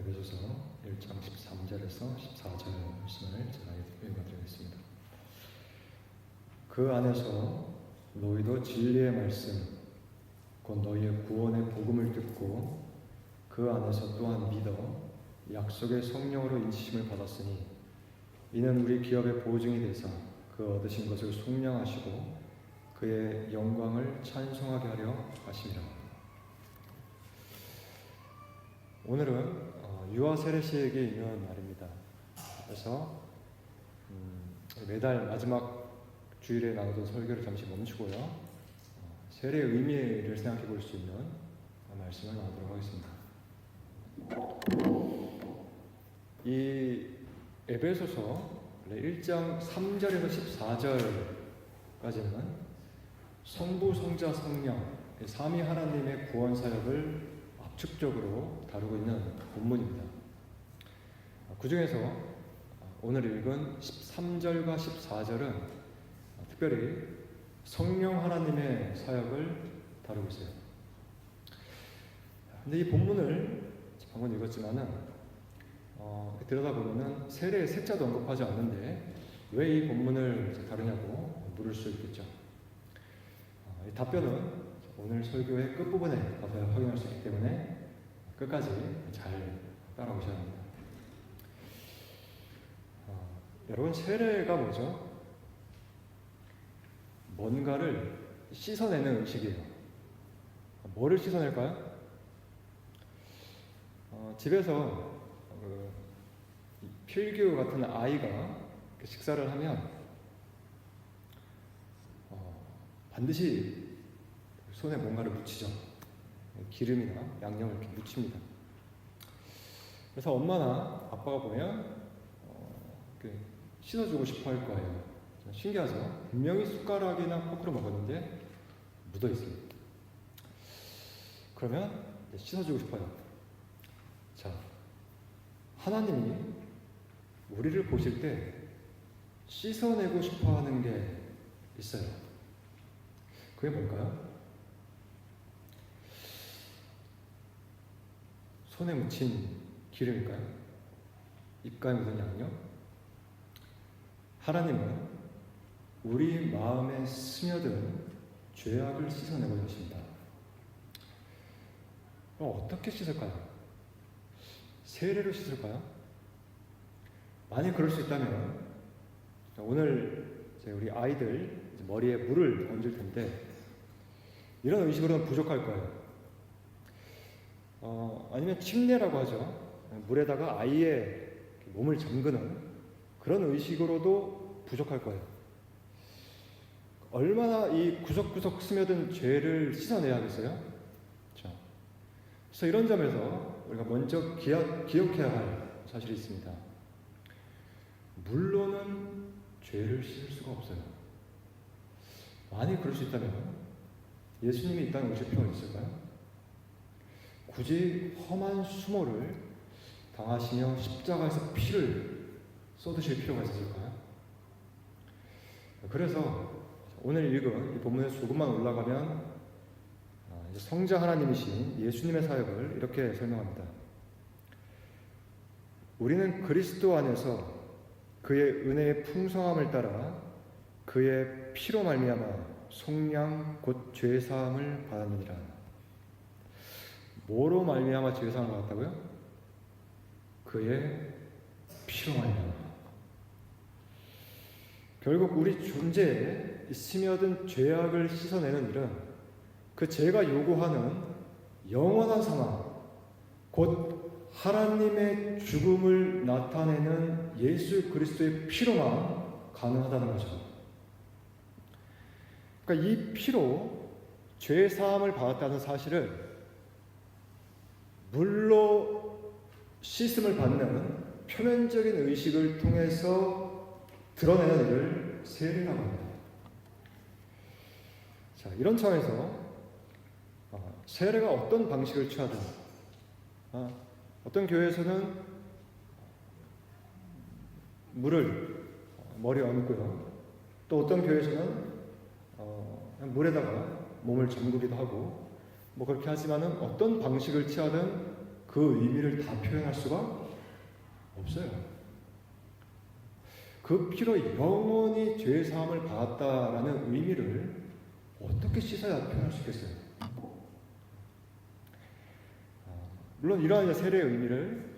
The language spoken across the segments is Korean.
에베소서 1장 13절에서 14절 말씀을 제가 읽어드리겠습니다. 그 안에서 너희도 진리의 말씀, 곧 너희의 구원의 복음을 듣고 그 안에서 또한 믿어 약속의 성령으로 인치심을 받았으니 이는 우리 기업의 보증이 되사 그 얻으신 것을 속량하시고 그의 영광을 찬송하게 하려 하심이라. 오늘은 유아 세례식에 있는 날입니다. 그래서 매달 마지막 주일에 나누던 설교를 잠시 멈추고요. 세례의 의미를 생각해 볼 수 있는 말씀을 나누도록 하겠습니다. 이 에베소서 1장 3절에서 14절까지는 성부, 성자, 성령 삼위 하나님의 구원 사역을 압축적으로 다루고 있는 본문입니다. 그 중에서 오늘 읽은 13절과 14절은 특별히 성령 하나님의 사역을 다루고 있어요. 근데 이 본문을 방금 읽었지만은 들여다보면은 세례의 색자도 언급하지 않는데 왜 이 본문을 다루냐고 물을 수 있겠죠. 이 답변은 오늘 설교의 끝부분에 가서 확인할 수 있기 때문에 끝까지 잘 따라오셔야 합니다. 여러분, 세례가 뭐죠? 뭔가를 씻어내는 의식이에요. 뭐를 씻어낼까요? 집에서 필규 같은 아이가 식사를 하면 반드시 손에 뭔가를 묻히죠. 기름이나 양념을 이렇게 묻힙니다. 그래서 엄마나 아빠가 보면 씻어주고 싶어 할 거예요. 신기하죠? 분명히 숟가락이나 포크로 먹었는데 묻어 있습니다. 그러면 씻어주고 싶어요. 자, 하나님이 우리를 보실 때 씻어내고 싶어 하는 게 있어요. 그게 뭘까요? 손에 묻힌 기름일까요? 입가에 묻은 양념? 하나님은 우리 마음에 스며든 죄악을 씻어내고자 하십니다. 그럼 어떻게 씻을까요? 세례로 씻을까요? 만약 그럴 수 있다면 오늘 우리 아이들 머리에 물을 얹을 텐데 이런 의식으로는 부족할 거예요. 아니면 침례라고 하죠. 물에다가 아이의 몸을 잠그는 그런 의식으로도 부족할 거예요. 얼마나 이 구석구석 스며든 죄를 씻어내야겠어요? 자, 그래서 이런 점에서 우리가 먼저 기억해야 할 사실이 있습니다. 물로는 죄를 씻을 수가 없어요. 만약 그럴 수 있다면 예수님이 이 땅에 오실 필요가 있을까요? 굳이 험한 수모를 당하시며 십자가에서 피를 쏟으실 필요가 있었을까요? 그래서 오늘 읽은 이 본문에 조금만 올라가면 성자 하나님이신 예수님의 사역을 이렇게 설명합니다. 우리는 그리스도 안에서 그의 은혜의 풍성함을 따라 그의 피로 말미암아 속량 곧 죄사함을 받았느니라. 뭐로 말미암아 죄사함을 받았다고요? 그의 피로 말미암아. 결국 우리 존재에 스며든 죄악을 씻어내는 일은 그 죄가 요구하는 영원한 사망, 곧 하나님의 죽음을 나타내는 예수 그리스도의 피로만 가능하다는 거죠. 그러니까 이 피로 죄 사함을 받았다는 사실을 물로 씻음을 받는 표면적인 의식을 통해서 드러내는 일을 세례라고 합니다. 자, 이런 차원에서 세례가 어떤 방식을 취하든 어떤 교회에서는 물을 머리에 얹고요. 또 어떤 교회에서는 그냥 물에다가 몸을 잠그기도 하고 그렇게 하지만은 어떤 방식을 취하든 그 의미를 다 표현할 수가 없어요. 그 피로 영원히 죄 사함을 받았다라는 의미를 어떻게 씻어야 표현할 수 있겠어요? 물론 이러한 세례의 의미를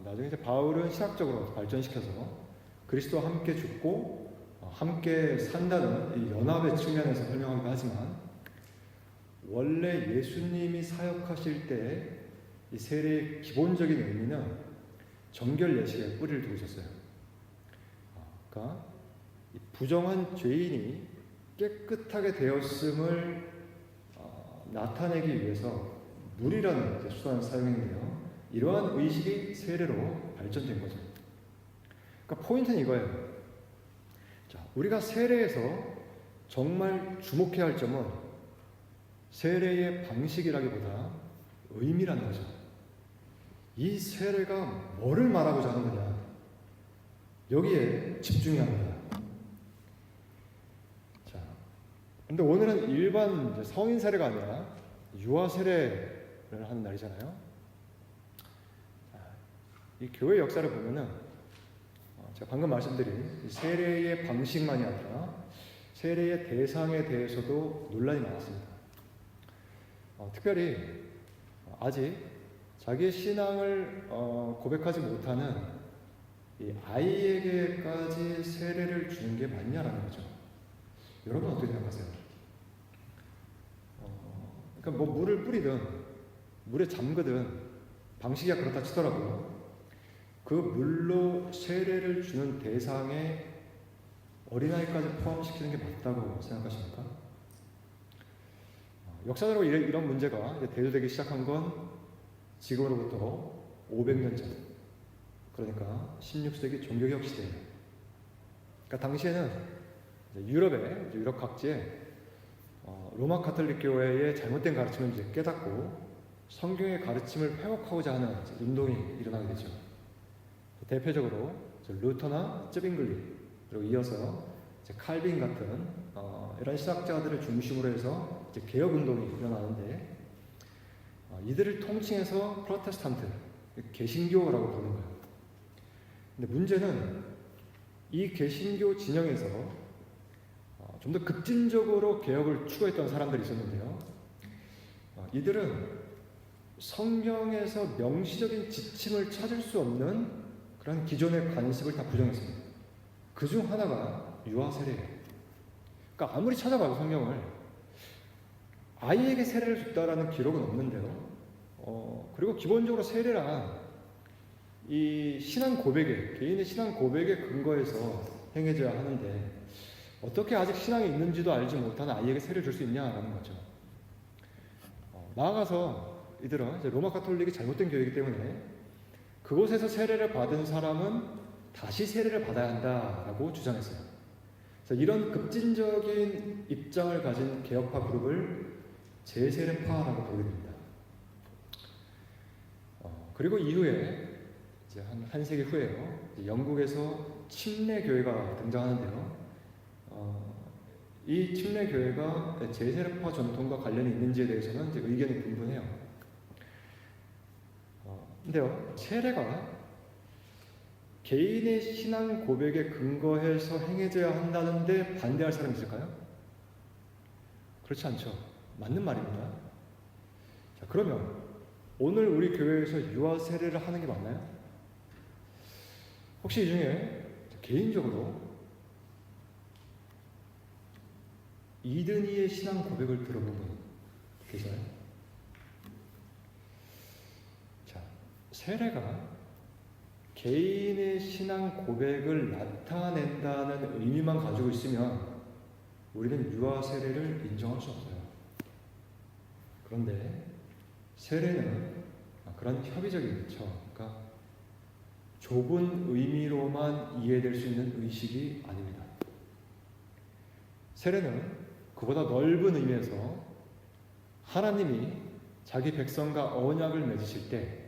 나중에 이제 바울은 신학적으로 발전시켜서 그리스도와 함께 죽고 함께 산다는 이 연합의 측면에서 설명하기도 하지만, 원래 예수님이 사역하실 때 이 세례의 기본적인 의미는 정결 예식에 뿌리를 두고 있었어요. 그러니까 부정한 죄인이 깨끗하게 되었음을 나타내기 위해서 물이라는 수단을 사용했는데요, 이러한 의식이 세례로 발전된 거죠. 그러니까 포인트는 이거예요. 자, 우리가 세례에서 정말 주목해야 할 점은 세례의 방식이라기보다 의미라는 거죠. 이 세례가 뭐를 말하고자 하는 거냐, 여기에 집중해야 합니다. 자, 근데 오늘은 일반 성인 세례가 아니라 유아 세례를 하는 날이잖아요. 이 교회 역사를 보면은 제가 방금 말씀드린 세례의 방식만이 아니라 세례의 대상에 대해서도 논란이 많았습니다. 특별히 아직 자기의 신앙을 고백하지 못하는 이 아이에게까지 세례를 주는 게 맞냐라는 거죠. 여러분 어떻게 생각하세요? 그러니까 뭐 물을 뿌리든 물에 잠그든 방식이 그렇다 치더라도 그 물로 세례를 주는 대상에 어린아이까지 포함시키는 게 맞다고 생각하십니까? 역사적으로 이런 문제가 대두되기 시작한 건 지금으로부터 500년 전, 그러니까 16세기 종교개혁 시대예요. 그러니까 당시에는 유럽 각지에 로마 가톨릭 교회의 잘못된 가르침을 이제 깨닫고 성경의 가르침을 회복하고자 하는 운동이 일어나게 되죠. 대표적으로 루터나 쯔빙글리, 그리고 이어서 칼빈 같은 이런 신학자들을 중심으로 해서 개혁 운동이 일어나는데, 이들을 통칭해서 프로테스탄트, 개신교라고 부르는 거예요. 근데 문제는 이 개신교 진영에서 좀 더 급진적으로 개혁을 추구했던 사람들이 있었는데요, 이들은 성경에서 명시적인 지침을 찾을 수 없는 그런 기존의 관습을 다 부정했습니다. 그 중 하나가 유아 세례예요. 그러니까 아무리 찾아봐도 성경을 아이에게 세례를 줬다라는 기록은 없는데요. 그리고 기본적으로 세례란 이 신앙 고백에, 개인의 신앙 고백에 근거해서 행해져야 하는데, 어떻게 아직 신앙이 있는지도 알지 못하는 아이에게 세례를 줄 수 있냐라는 거죠. 나아가서 이들은 이제 로마 가톨릭이 잘못된 교회이기 때문에 그곳에서 세례를 받은 사람은 다시 세례를 받아야 한다라고 주장했어요. 그래서 이런 급진적인 입장을 가진 개혁파 그룹을 재세례파라고 부르게 됩니다. 그리고 이후에 이제 한 세기 후에요, 영국에서 침례 교회가 등장하는데요. 이 침례 교회가 재세례파 전통과 관련이 있는지에 대해서는 이제 의견이 분분해요. 근데요, 세례가 개인의 신앙 고백에 근거해서 행해져야 한다는데 반대할 사람이 있을까요? 그렇지 않죠. 맞는 말입니다. 자, 그러면 오늘 우리 교회에서 유아 세례를 하는 게 맞나요? 혹시 이 중에 개인적으로 이든이의 신앙 고백을 들어본 분 계세요? 자, 세례가 개인의 신앙 고백을 나타낸다는 의미만 가지고 있으면 우리는 유아 세례를 인정할 수 없어요. 그런데 세례는 그런 협의적인, 그러니까 좁은 의미로만 이해될 수 있는 의식이 아닙니다. 세례는 그보다 넓은 의미에서 하나님이 자기 백성과 언약을 맺으실 때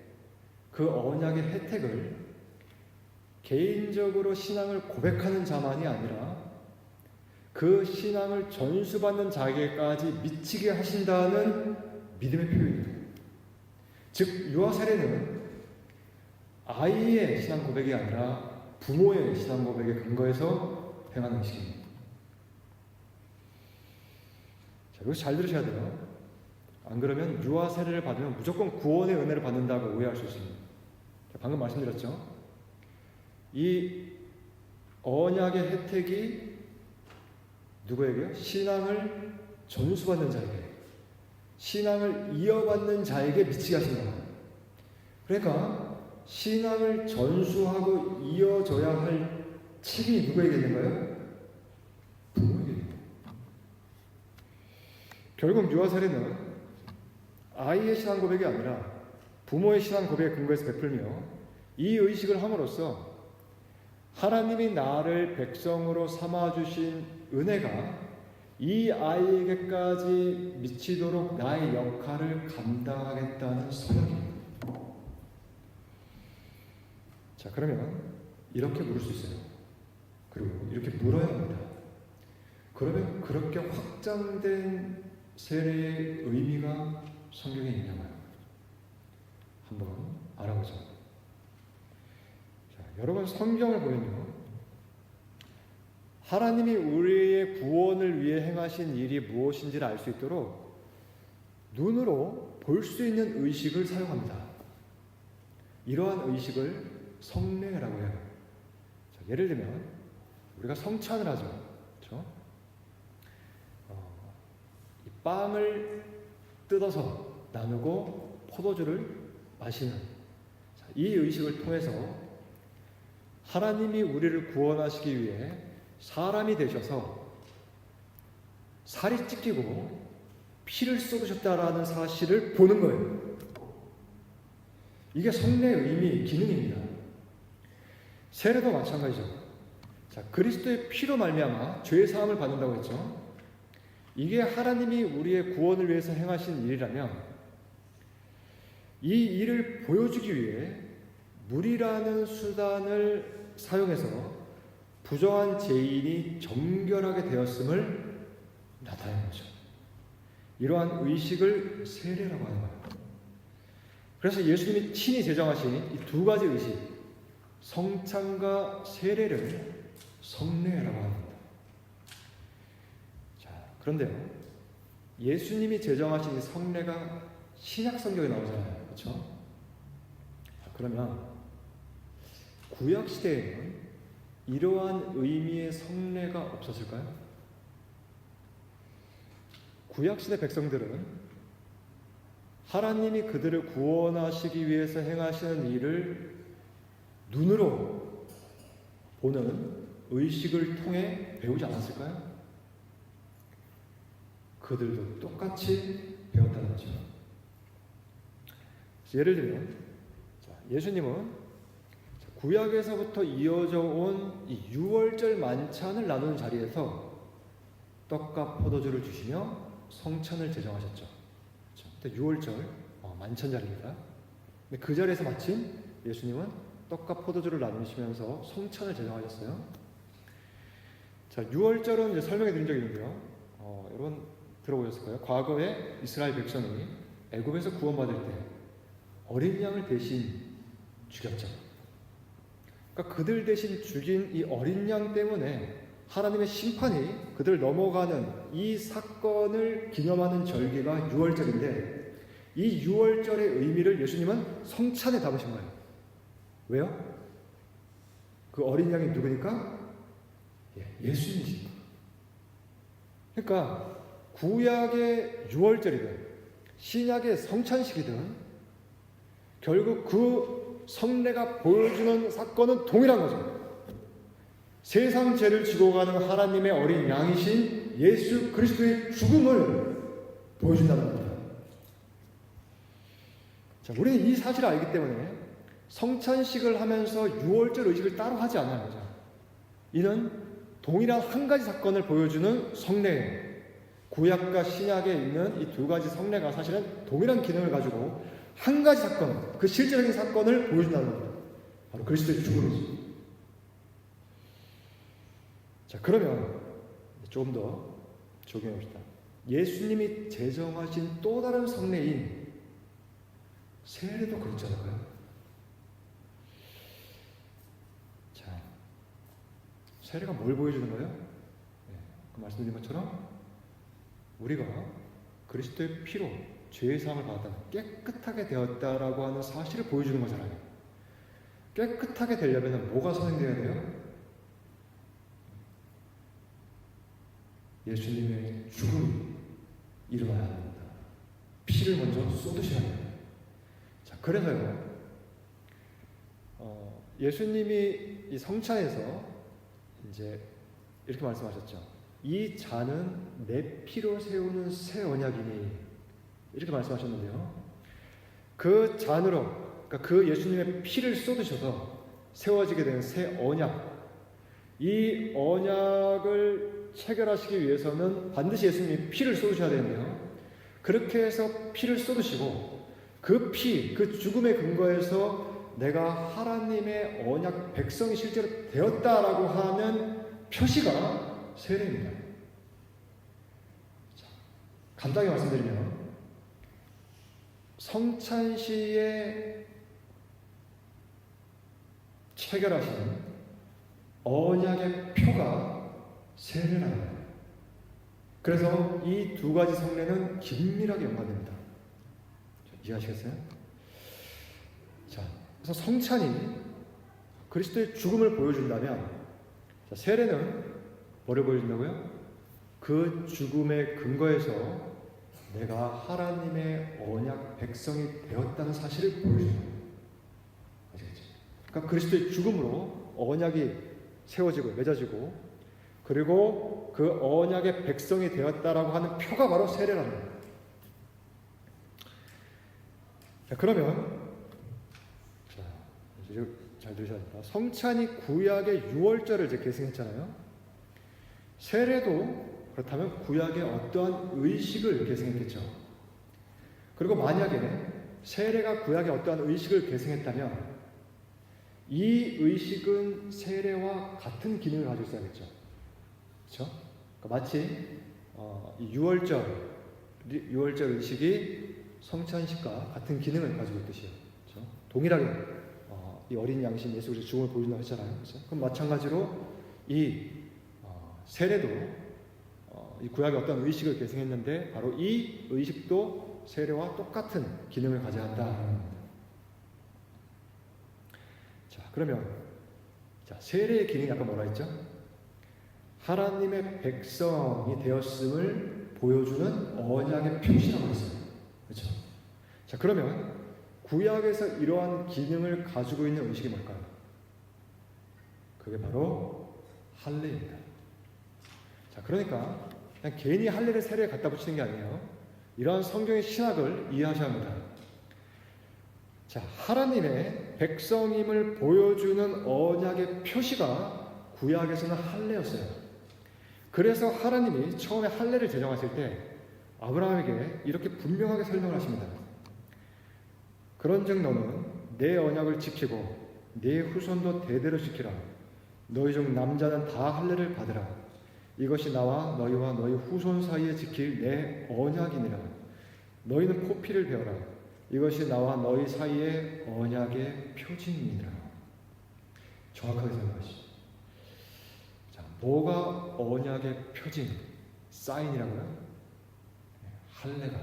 그 언약의 혜택을 개인적으로 신앙을 고백하는 자만이 아니라 그 신앙을 전수받는 자에게까지 미치게 하신다는 믿음의 표현이에요. 즉 유아 세례는 아이의 신앙 고백이 아니라 부모의 신앙 고백에 근거해서 행하는 의식입니다. 자, 이거 잘 들으셔야 돼요. 안 그러면 유아 세례를 받으면 무조건 구원의 은혜를 받는다고 오해할 수 있습니다. 방금 말씀드렸죠. 이 언약의 혜택이 누구에게요? 신앙을 전수받는 자에게, 신앙을 이어받는 자에게 미치게 하신 거예요. 그러니까 신앙을 전수하고 이어져야 할 책임이 누구에게 있는 거예요? 부모에게 있는 거예요. 결국 유아 세례는 아이의 신앙 고백이 아니라 부모의 신앙 고백에 근거해서 베풀며 이 의식을 함으로써 하나님이 나를 백성으로 삼아주신 은혜가 이 아이에게까지 미치도록 나의 역할을 감당하겠다는 서약입니다. 자, 그러면 이렇게 물을 수 있어요. 그리고 이렇게 물어야 합니다. 그러면 그렇게 확장된 세례의 의미가 성경에 있냐고요. 한번 알아보죠. 자, 여러분 성경을 보면요, 하나님이 우리의 구원을 위해 행하신 일이 무엇인지를 알 수 있도록 눈으로 볼 수 있는 의식을 사용합니다. 이러한 의식을 성례라고 해요. 자, 예를 들면 우리가 성찬을 하죠. 그렇죠? 이 빵을 뜯어서 나누고 포도주를 마시는, 자, 이 의식을 통해서 하나님이 우리를 구원하시기 위해 사람이 되셔서 살이 찢기고 피를 쏟으셨다라는 사실을 보는 거예요. 이게 성례의 의미, 기능입니다. 세례도 마찬가지죠. 자, 그리스도의 피로 말미암아 죄 사함을 받는다고 했죠. 이게 하나님이 우리의 구원을 위해서 행하신 일이라면 이 일을 보여주기 위해 물이라는 수단을 사용해서 부정한 죄인이 정결하게 되었음을 나타내는 거죠. 이러한 의식을 세례라고 하는 거예요. 그래서 예수님이 친히 제정하신 이 두 가지 의식, 성찬과 세례를 성례라고 합니다. 자, 그런데요, 예수님이 제정하신 이 성례가 신약 성경에 나오잖아요. 그렇죠? 그러면 구약 시대에는 이러한 의미의 성례가 없었을까요? 구약시대 백성들은 하나님이 그들을 구원하시기 위해서 행하시는 일을 눈으로 보는 의식을 통해 배우지 않았을까요? 그들도 똑같이 배웠다는 거죠. 예를 들면 예수님은 구약에서부터 이어져 온 이 유월절 만찬을 나누는 자리에서 떡과 포도주를 주시며 성찬을 제정하셨죠. 그때 유월절 만찬 자리입니다. 근데 그 자리에서 마침 예수님은 떡과 포도주를 나누시면서 성찬을 제정하셨어요. 자, 유월절은 이제 설명해 드린 적이 있는데요. 여러분 들어보셨을 거예요. 과거에 이스라엘 백성이 애굽에서 구원받을 때 어린 양을 대신 죽였죠. 그러니까 그들 대신 죽인 이 어린 양 때문에 하나님의 심판이 그들을 넘어가는 이 사건을 기념하는 절기가 유월절인데, 이 유월절의 의미를 예수님은 성찬에 담으신 거예요. 왜요? 그 어린 양이 누구니까? 예수님이십니다. 그러니까 구약의 유월절이든 신약의 성찬식이든 결국 그 성례가 보여주는 사건은 동일한 거죠. 세상 죄를 지고 가는 하나님의 어린 양이신 예수 그리스도의 죽음을 보여준다는 겁니다. 자, 우리는 이 사실을 알기 때문에 성찬식을 하면서 유월절 의식을 따로 하지 않아요. 이는 동일한 한 가지 사건을 보여주는 성례예요. 구약과 신약에 있는 이 두 가지 성례가 사실은 동일한 기능을 가지고 한 가지 사건, 그 실제적인 사건을 보여준다는 겁니다. 바로 그리스도의 죽음이죠. 자, 그러면 좀 더 적용해 봅시다. 예수님이 제정하신 또 다른 성례인 세례도 그렇지 않을까요? 세례가 뭘 보여주는 거예요? 그 말씀드린 것처럼 우리가 그리스도의 피로 죄의 사함을 받았다, 깨끗하게 되었다라고 하는 사실을 보여주는 거잖아요. 깨끗하게 되려면 뭐가 선행되어야 돼요? 예수님의 죽음이 일어나야 합니다. 피를 먼저 쏟으셔야 돼요. 자, 그래서요, 예수님이 이 성찬에서 이제 이렇게 말씀하셨죠. 이 잔은 내 피로 세우는 새 언약이니, 이렇게 말씀하셨는데요. 그 잔으로, 그러니까 그 예수님의 피를 쏟으셔서 세워지게 된 새 언약, 이 언약을 체결하시기 위해서는 반드시 예수님이 피를 쏟으셔야 되는데요. 그렇게 해서 피를 쏟으시고 그 피, 그 죽음의 근거에서 내가 하나님의 언약 백성이 실제로 되었다라고 하는 표시가 세례입니다. 자, 간단하게 말씀드리면 성찬시에 체결하신 언약의 표가 세례라는 거예요. 그래서 이 두 가지 성례는 긴밀하게 연관됩니다. 이해하시겠어요? 자, 그래서 성찬이 그리스도의 죽음을 보여준다면, 자, 세례는 뭐를 보여준다고요? 그 죽음의 근거에서 내가 하나님의 언약 백성이 되었다는 사실을 보여주는 거예요. 아시겠죠? 그러니까 그리스도의 죽음으로 언약이 세워지고 맺어지고, 그리고 그 언약의 백성이 되었다라고 하는 표가 바로 세례라는 거예요. 자, 그러면 잘 들으셔야 됩니다. 성찬이 구약의 유월절을 이제 계승했잖아요. 세례도 그렇다면 구약의 어떠한 의식을 계승했겠죠. 그리고 만약에 세례가 구약의 어떠한 의식을 계승했다면 이 의식은 세례와 같은 기능을 가지고 있어야겠죠. 그렇죠? 그러니까 마치 이 유월절 의식이 성찬식과 같은 기능을 가지고 있듯이요. 그렇죠? 동일하게 이 어린 양심 예수 그리스도의 죽음을 보여준다고 했잖아요. 그렇죠? 그럼 마찬가지로 이 세례도 이 구약의 어떤 의식을 계승했는데 바로 이 의식도 세례와 똑같은 기능을 가져야 한다. 자, 그러면 세례의 기능이 아까 뭐라 했죠? 하나님의 백성이 되었음을 보여주는 언약의 표시라고 했어요. 그렇죠? 자, 그러면 구약에서 이러한 기능을 가지고 있는 음식이 뭘까요? 그게 바로 할례입니다. 자, 그러니까 그냥 괜히 할례를 세례에 갖다 붙이는 게 아니에요. 이러한 성경의 신학을 이해하셔야 합니다. 자, 하나님의 백성임을 보여주는 언약의 표시가 구약에서는 할례였어요. 그래서 하나님이 처음에 할례를 제정하실 때 아브라함에게 이렇게 분명하게 설명을 하십니다. 그런즉 너는 내 언약을 지키고 네 후손도 대대로 지키라. 너희 중 남자는 다 할례를 받으라. 이것이 나와 너희와 너희 후손 사이에 지킬 내 언약이니라. 너희는 포피를 베어라. 이것이 나와 너희 사이의 언약의 표징이니라. 정확하게 설명하시죠. 자, 뭐가 언약의 표징, 사인이라고요? 할례가.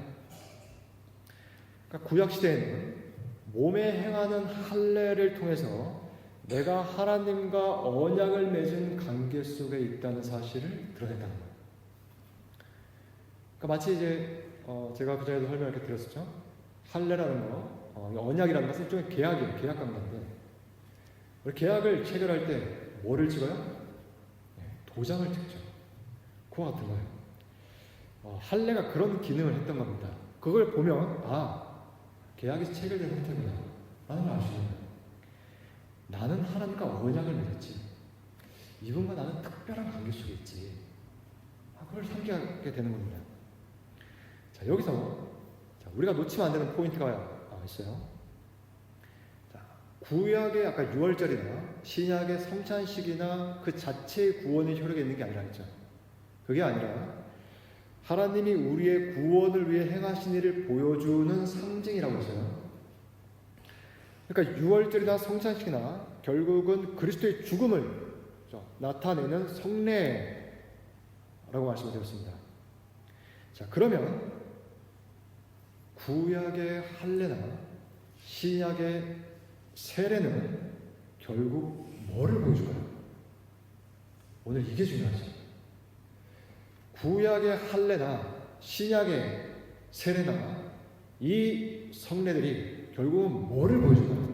그러니까 구약 시대에는 몸에 행하는 할례를 통해서 내가 하나님과 언약을 맺은 관계 속에 있다는 사실을 드러냈다는 거예요. 그러니까 마치 이제 제가 그전에도 설명을 이렇게 드렸었죠. 할례라는 거, 언약이라는 것은 일종의 계약이에요. 계약 관계인데 우리 계약을 체결할 때 뭐를 찍어요? 도장을 찍죠. 그와 같은 거예요. 할례가 그런 기능을 했던 겁니다. 그걸 보면 계약이 체결된 상태구나 라는 걸 알 수 있는 거예요. 나는 하나님과 언약을 맺었지. 이분과 나는 특별한 관계 속에 있지. 그걸 상기하게 되는 겁니다. 자, 여기서 우리가 놓치면 안 되는 포인트가 있어요. 자, 구약의 아까 유월절이나 신약의 성찬식이나 그 자체의 구원의 효력이 있는 게 아니라 했죠. 그게 아니라 하나님이 우리의 구원을 위해 행하신 일을 보여주는 상징이라고 했어요. 그러니까 유월절이나 성찬식이나 결국은 그리스도의 죽음을 나타내는 성례라고 말씀을 드렸습니다. 자, 그러면 구약의 할례나 신약의 세례는 결국 뭐를 보여줄까요? 오늘 이게 중요하죠. 구약의 할례나 신약의 세례나 이 성례들이 결국은 뭐를 보여줄까요?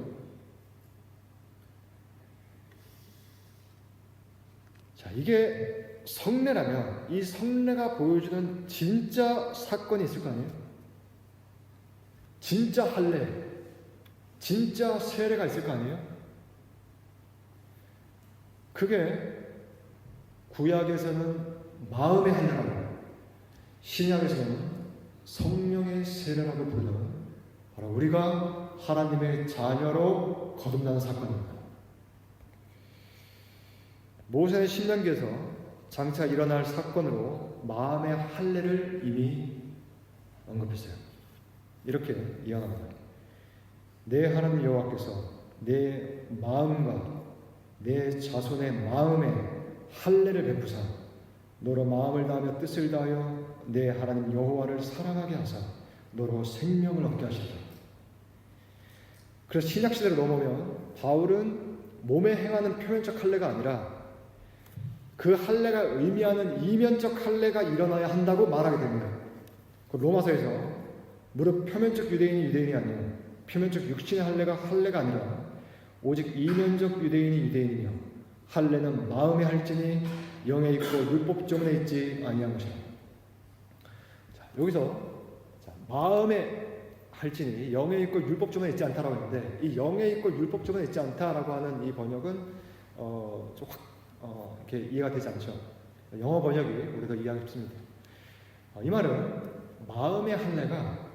자, 이게 성례라면 이 성례가 보여주는 진짜 사건이 있을 거 아니에요? 진짜 할례, 진짜 세례가 있을 거 아니에요? 그게 구약에서는 마음의 할례라고, 신약에서는 성령의 세례라고 부르는 바로 우리가 하나님의 자녀로 거듭나는 사건입니다. 모세는 신명기에서 장차 일어날 사건으로 마음의 할례를 이미 언급했어요. 이렇게 예언합니다. 내 하나님 여호와께서 내 마음과 내 자손의 마음에 할례를 베푸사 너로 마음을 다하며 뜻을 다하여 내 하나님 여호와를 사랑하게 하사 너로 생명을 얻게 하시리라. 그래서 신약시대로 넘어오면 바울은 몸에 행하는 표면적 할례가 아니라 그 할례가 의미하는 이면적 할례가 일어나야 한다고 말하게 됩니다. 그 로마서에서 무릇 표면적 유대인이 아니요 표면적 육신의 할례가 아니라 오직 이면적 유대인이 유대인이며 할례는 마음에 할지니 영에 있고 율법 조문에 있지 아니한 것이라. 자, 여기서 마음에 할지니 영에 있고 율법 조문에 있지 않다라고 했는데 이 영에 있고 율법 조문에 있지 않다라고 하는 이 번역은 좀 이렇게 이해가 되지 않죠. 영어 번역이 우리가 이해하기 쉽습니다. 이 말은 마음의 할례가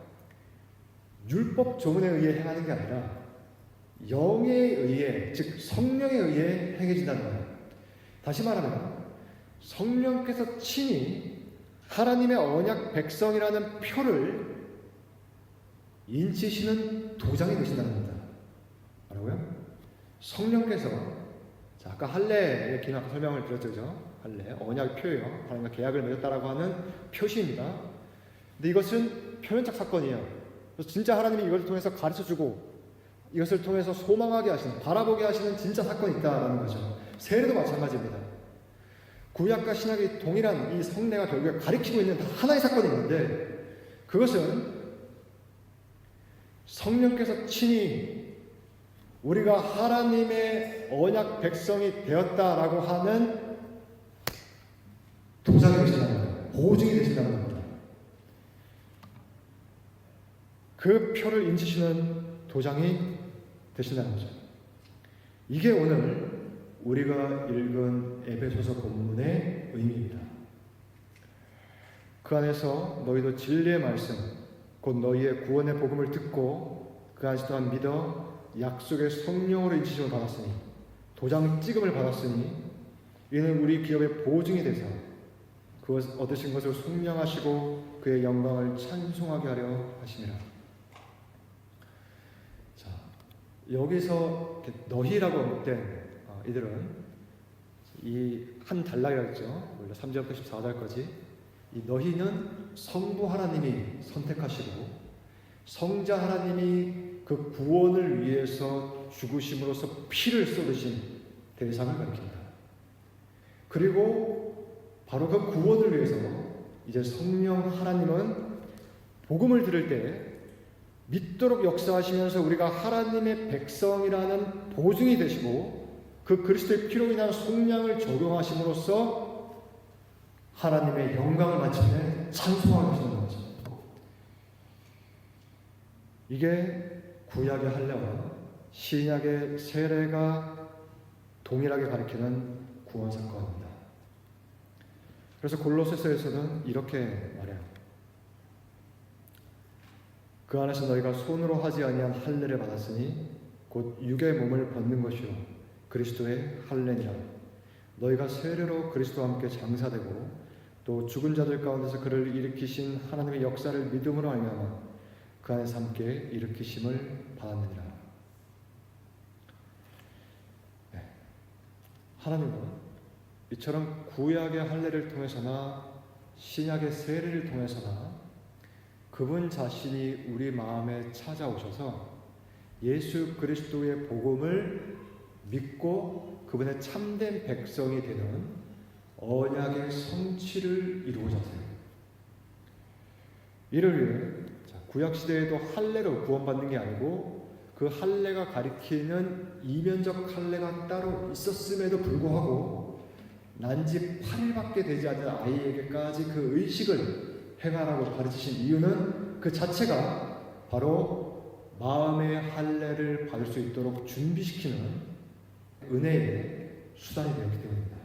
율법 조문에 의해 행하는 게 아니라 영에 의해, 즉 성령에 의해 행해진다는 거예요. 다시 말하면 성령께서 친히 하나님의 언약 백성이라는 표를 인치시는 도장이 되신다는 겁니다. 뭐라고요? 성령께서, 자, 아까 할례의 기능 아까 설명을 드렸죠, 그죠? 할례, 언약의 표예요. 하나님과 계약을 맺었다라고 하는 표시입니다. 근데 이것은 표면적 사건이에요. 그래서 진짜 하나님이 이것을 통해서 가르쳐주고 이것을 통해서 소망하게 하시는, 바라보게 하시는 진짜 사건이 있다라는 거죠. 세례도 마찬가지입니다. 구약과 신약이 동일한 이 성례가 결국에 가리키고 있는 하나의 사건이 있는데 그것은 성령께서 친히 우리가 하나님의 언약 백성이 되었다라고 하는 도장이 되신다는 거예요. 보증이 되신다는 겁니다. 그 표를 인치시는 도장이 되신다는 거죠. 이게 오늘 우리가 읽은 에베소서 본문의 의미입니다. 그 안에서 너희도 진리의 말씀, 곧 너희의 구원의 복음을 듣고 그 안에서 또한 믿어 약속의 성령으로 인치심을 받았으니 도장 찍음을 받았으니 이는 우리 기업의 보증이 되사 그 얻으신 것을 속량하시고 그의 영광을 찬송하게 하려 하심이라. 자, 여기서 너희라고 언급된 이들은 이 한 단락이라고 했죠. 원래 3절부터 14절까지 이 너희는 성부 하나님이 선택하시고 성자 하나님이 그 구원을 위해서 죽으심으로써 피를 쏟으신 대상을 가리킵니다. 그리고 바로 그 구원을 위해서 이제 성령 하나님은 복음을 들을 때 믿도록 역사하시면서 우리가 하나님의 백성이라는 보증이 되시고 그 그리스도의 피로 인한 속량을 적용하심으로써 하나님의 영광을 마침내 찬송하게 하시는 거죠. 이게 구약의 할례와 신약의 세례가 동일하게 가리키는 구원 사건입니다. 그래서 골로새서에서는 이렇게 말해요. 그 안에서 너희가 손으로 하지 아니한 할례를 받았으니 곧 육의 몸을 벗는 것이요 그리스도의 할례니라. 너희가 세례로 그리스도와 함께 장사되고 또 죽은 자들 가운데서 그를 일으키신 하나님의 역사를 믿음으로 알면 그 안에서 함께 일으키심을 받았느니라. 네. 하나님은 이처럼 구약의 할례를 통해서나 신약의 세례를 통해서나 그분 자신이 우리 마음에 찾아오셔서 예수 그리스도의 복음을 믿고 그분의 참된 백성이 되는 언약의 성취를 이루고자 하세요. 이를 위해 구약 시대에도 할례로 구원받는 게 아니고 그 할례가 가리키는 이면적 할례가 따로 있었음에도 불구하고 난지 8일밖에 되지 않은 아이에게까지 그 의식을 행하라고 가르치신 이유는 그 자체가 바로 마음의 할례를 받을 수 있도록 준비시키는 은혜의 수단이 되었기 때문입니다.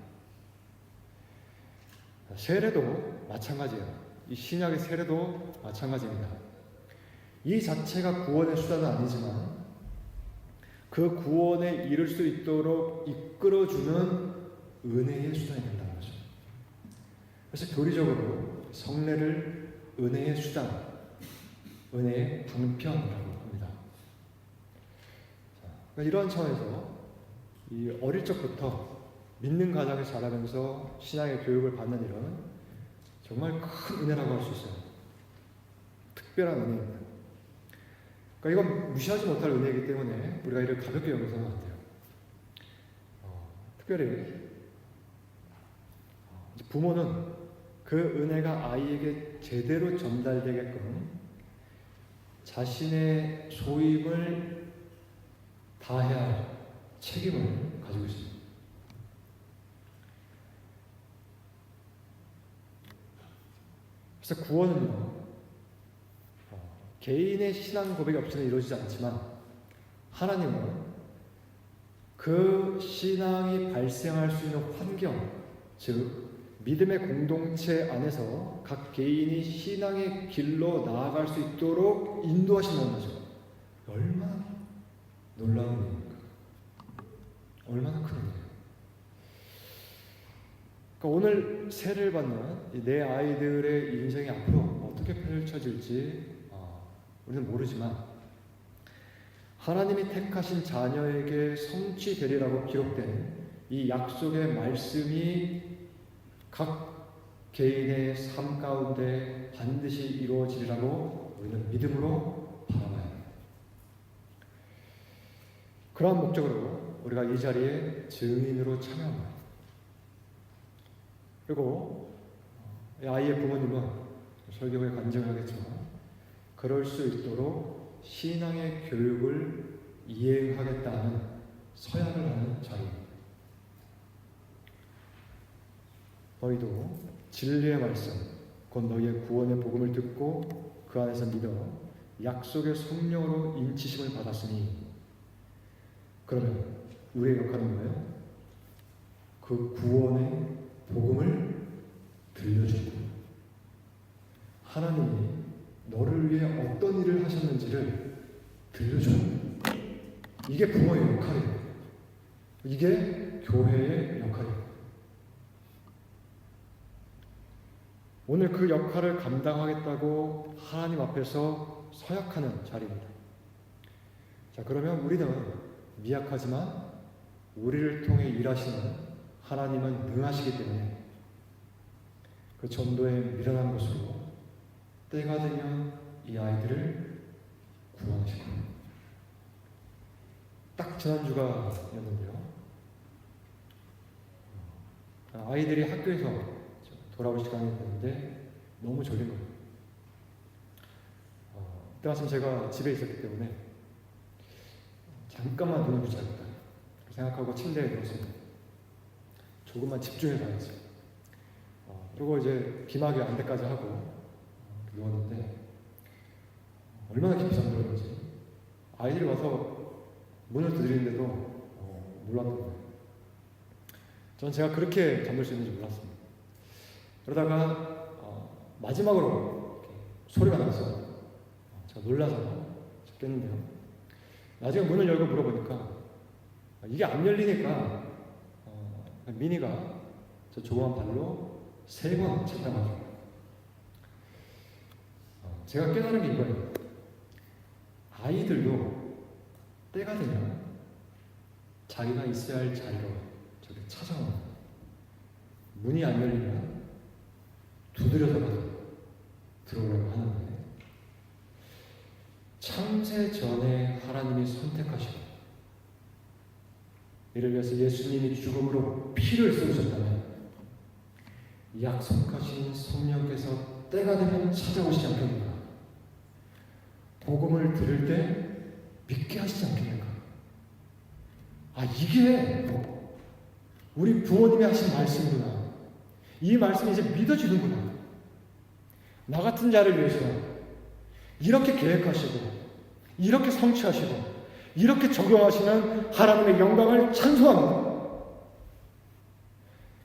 세례도 마찬가지예요. 이 신약의 세례도 마찬가지입니다. 이 자체가 구원의 수단은 아니지만 그 구원에 이를 수 있도록 이끌어주는 은혜의 수단이 된다는 거죠. 그래서 교리적으로 성례를 은혜의 수단, 은혜의 방편이라고 합니다. 그러니까 이러한 차원에서 이 어릴 적부터 믿는 가정에 자라면서 신앙의 교육을 받는 일은 정말 큰 은혜라고 할 수 있어요. 특별한 은혜입니다. 그러니까 이건 무시하지 못할 은혜이기 때문에 우리가 이를 가볍게 여기서는 안 돼요. 특별히 부모는 그 은혜가 아이에게 제대로 전달되게끔 자신의 소임을 다해야 할 책임을 가지고 있습니다. 그래서 구원은요, 개인의 신앙 고백이 없이는 이루어지지 않지만 하나님은 그 신앙이 발생할 수 있는 환경, 즉 믿음의 공동체 안에서 각 개인이 신앙의 길로 나아갈 수 있도록 인도하신다는 거죠. 얼마나 놀라운 일입니까? 얼마나 큰 일이에요. 그러니까 오늘 세례를 받는 내 아이들의 인생이 앞으로 어떻게 펼쳐질지 우리는 모르지만 하나님이 택하신 자녀에게 성취되리라고 기록된 이 약속의 말씀이 각 개인의 삶 가운데 반드시 이루어지리라고 우리는 믿음으로 바라봐야 합니다. 그러한 목적으로 우리가 이 자리에 증인으로 참여합니다. 그리고 아이의 부모님은 설교 후에 간증을 하겠지만 그럴 수 있도록 신앙의 교육을 이행하겠다는 서약을 하는 자리입니다. 너희도 진리의 말씀, 곧 너희의 구원의 복음을 듣고 그 안에서 믿어 약속의 성령으로 인치심을 받았으니, 그러면 우리의 역할은 뭐예요? 그 구원의 복음을 들려주고 하나님이 너를 위해 어떤 일을 하셨는지를 들려주는, 이게 부모의 역할이에요. 이게 교회의 역할이에요. 오늘 그 역할을 감당하겠다고 하나님 앞에서 서약하는 자리입니다. 자, 그러면 우리는 미약하지만 우리를 통해 일하시는 하나님은 능하시기 때문에 그 전도에 미련한 것으로 때가 되면 이 아이들을 구원하실 겁니다. 딱 지난주가였는데요. 아이들이 학교에서 돌아올 시간이 됐는데 너무 졸린 거예요. 때마침 제가 집에 있었기 때문에 잠깐만 눈을 붙여야겠다 생각하고 침대에 누웠습니다. 조금만 집중해서 봐야지. 그리고 이제 기막이 안 때까지 하고 누웠는데 얼마나 깊이 잠들었는지 아이들이 와서 문을 두드리는데도 몰랐던 거예요. 전 제가 그렇게 잠들 수 있는지 몰랐습니다. 그러다가 마지막으로 소리가 났어요. 제가 놀라서 깼는데요. 나중에 문을 열고 물어보니까 이게 안 열리니까 미니가 저 조그만 발로 3번 쳤다가지고 제가 깨달은 게 이거예요. 아이들도 때가 되면 자기가 있어야 할 자리로 저렇게 찾아옵니다. 문이 안 열리면 두드려서라도 들어오려고 하는데, 창세 전에 하나님이 선택하시고 이를 위해서 예수님이 죽음으로 피를 쏟으셨다면 약속하신 성령께서 때가 되면 찾아오시지 않겠는가? 복음을 들을 때 믿게 하시지 않겠는가? 이게 우리 부모님이 하신 말씀이구나. 이 말씀이 이제 믿어지는구나. 나 같은 자를 위해서 이렇게 계획하시고 이렇게 성취하시고 이렇게 적용하시는 하나님의 영광을 찬송합니다.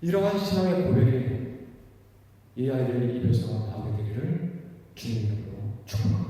이러한 신앙의 고백이 이 아이들의 입에서 나오게 되기를 주님으로 축복합니다.